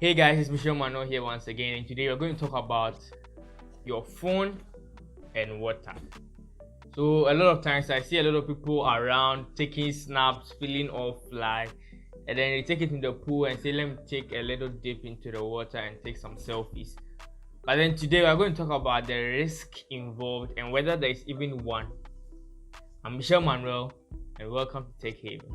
Hey guys, it's Michelle Mano here once again, and today we're going to talk about your phone and water. So a lot of times I see a lot of people around taking snaps, feeling all fly, and then they take it in the pool and say, let me take a little dip into the water and take some selfies. But then today we're going to talk about the risk involved and whether there is even one. I'm Michelle Manuel, and welcome to Tech Haven.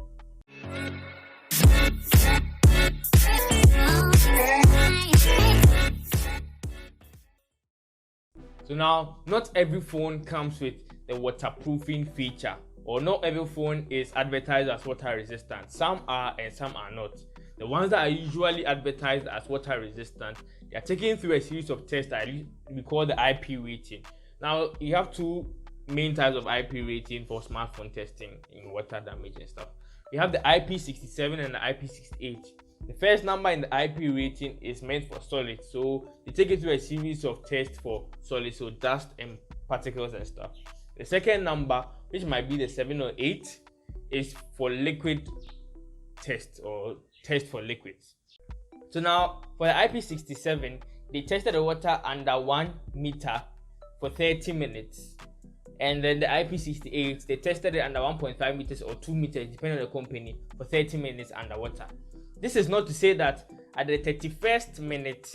So now, not every phone comes with the waterproofing feature, or not every phone is advertised as water resistant. Some are and some are not. The ones that are usually advertised as water resistant, they are taken through a series of tests that we call the IP rating. Now, you have two main types of IP rating for smartphone testing in water damage and stuff. We have the IP67 and the IP68. The first number in the IP rating is meant for solid, so they take it through a series of tests for solid, so dust and particles and stuff. The second number, which might be the 7 or 8, is for liquid test or test for liquids. So now for the IP67, they tested the water under 1 meter for 30 minutes. And then the IP68, they tested it under 1.5 meters or 2 meters, depending on the company, for 30 minutes underwater. This is not to say that at the 31st minute,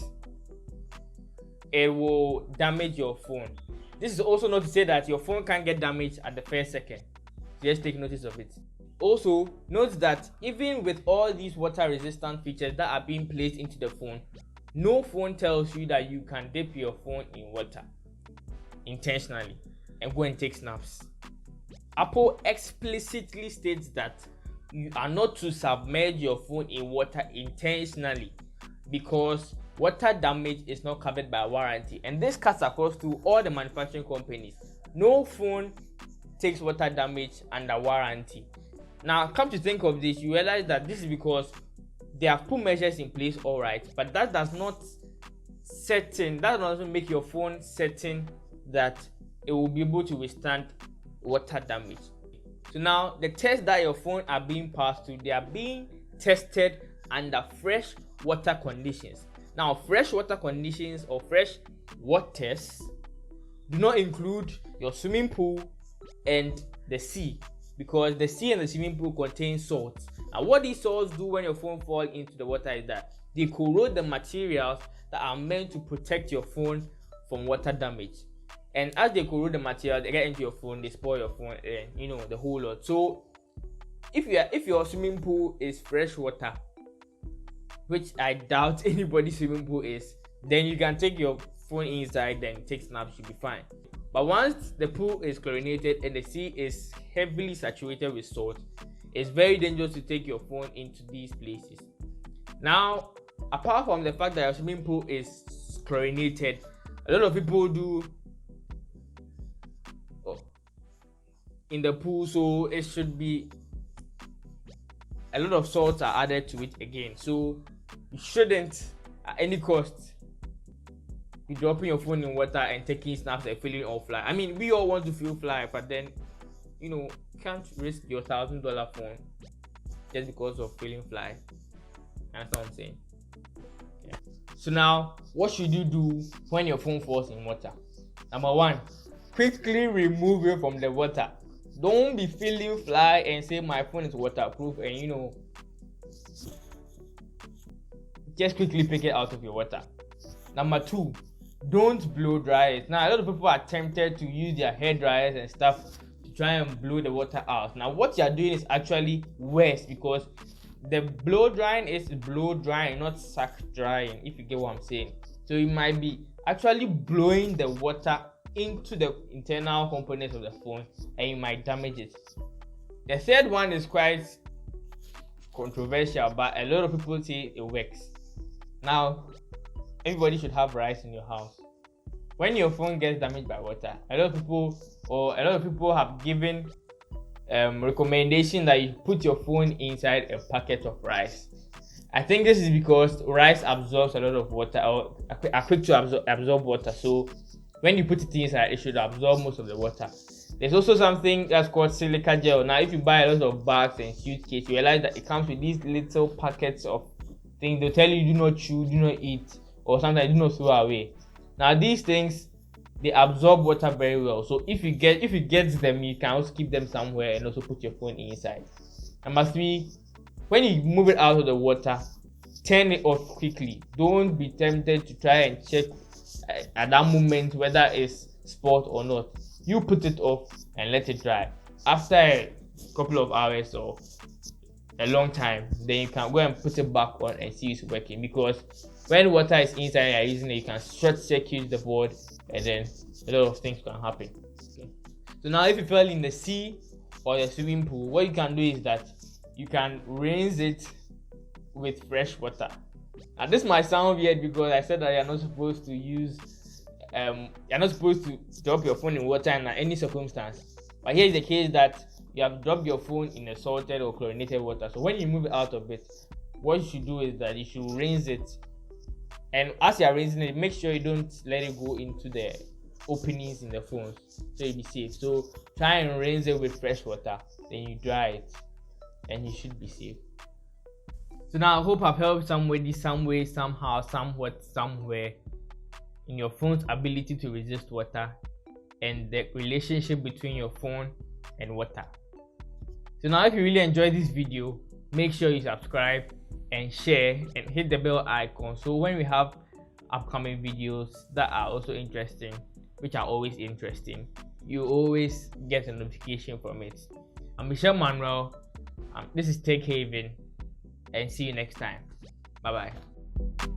it will damage your phone. This is also not to say that your phone can't get damaged at the first second. Just take notice of it. Also, note that even with all these water resistant features that are being placed into the phone, no phone tells you that you can dip your phone in water intentionally and go and take snaps. Apple explicitly states that you are not to submerge your phone in water intentionally because water damage is not covered by warranty, and this cuts across to all the manufacturing companies. No phone takes water damage under warranty. Now, come to think of this, you realize that this is because they have put measures in place, all right, but that does not make your phone certain that it will be able to withstand water damage. So now the tests that your phone are being passed through, they are being tested under fresh water conditions. Now, fresh water conditions or fresh waters do not include your swimming pool and the sea, because the sea and the swimming pool contain salts. Now, what these salts do when your phone falls into the water is that they corrode the materials that are meant to protect your phone from water damage. And as they corrode the material, they get into your phone, they spoil your phone, and the whole lot. So if your swimming pool is fresh water, which I doubt anybody's swimming pool is, then you can take your phone inside, then take snaps, you'll be fine. But once the pool is chlorinated and the sea is heavily saturated with salt, it's very dangerous to take your phone into these places. Now, apart from the fact that your swimming pool is chlorinated, a lot of people do in the pool, so it should be a lot of salts are added to it again. So you shouldn't at any cost be dropping your phone in water and taking snaps and feeling all fly. I mean, we all want to feel fly, but then you can't risk your $1,000 phone just because of feeling fly. That's what I'm saying. Yeah. So now, what should you do when your phone falls in water? Number one, quickly remove it from the water. Don't be feeling fly and say my phone is waterproof and just quickly pick it out of your water. Number two, don't blow dry it. Now, a lot of people are tempted to use their hair dryers and stuff to try and blow the water out. Now, what you are doing is actually worse, because the blow drying is blow drying, not sack drying, if you get what I'm saying. So you might be actually blowing the water into the internal components of the phone and you might damage it. The third one is quite controversial, but a lot of people say it works. Now, everybody should have rice in your house. When your phone gets damaged by water, a lot of people have given recommendation that you put your phone inside a packet of rice. I think this is because rice absorbs a lot of water, or are quick to absorb water. So when you put it inside, it should absorb most of the water. There's also something that's called silica gel. Now, if you buy a lot of bags and suitcases, you realize that it comes with these little packets of things. They'll tell you do not chew, do not eat, or sometimes do not throw away. Now these things, they absorb water very well. So if you get them, you can also keep them somewhere and also put your phone inside. Number 3, when you move it out of the water, turn it off quickly. Don't be tempted to try and check at that moment whether it's spot or not. You put it off and let it dry. After a couple of hours or a long time, then you can go and put it back on and see it's working, because when water is inside and you're using it, you can short circuit the board and then a lot of things can happen. Okay. So now if you fell in the sea or the swimming pool, what you can do is that you can rinse it with fresh water. Now this might sound weird because I said that you're not supposed to drop your phone in water in any circumstance. But here is the case that you have dropped your phone in a salted or chlorinated water. So when you move it out of it, what you should do is that you should rinse it. And as you are rinsing it, make sure you don't let it go into the openings in the phone, so you'll be safe. So try and rinse it with fresh water, then you dry it, and you should be safe. So now I hope I've helped somebody, some way, somehow, somewhat, somewhere, in your phone's ability to resist water and the relationship between your phone and water. So now if you really enjoyed this video, make sure you subscribe and share and hit the bell icon, so when we have upcoming videos that are also interesting, which are always interesting, you always get a notification from it. I'm Michelle Manuel. This is Tech Haven, and see you next time. Bye bye.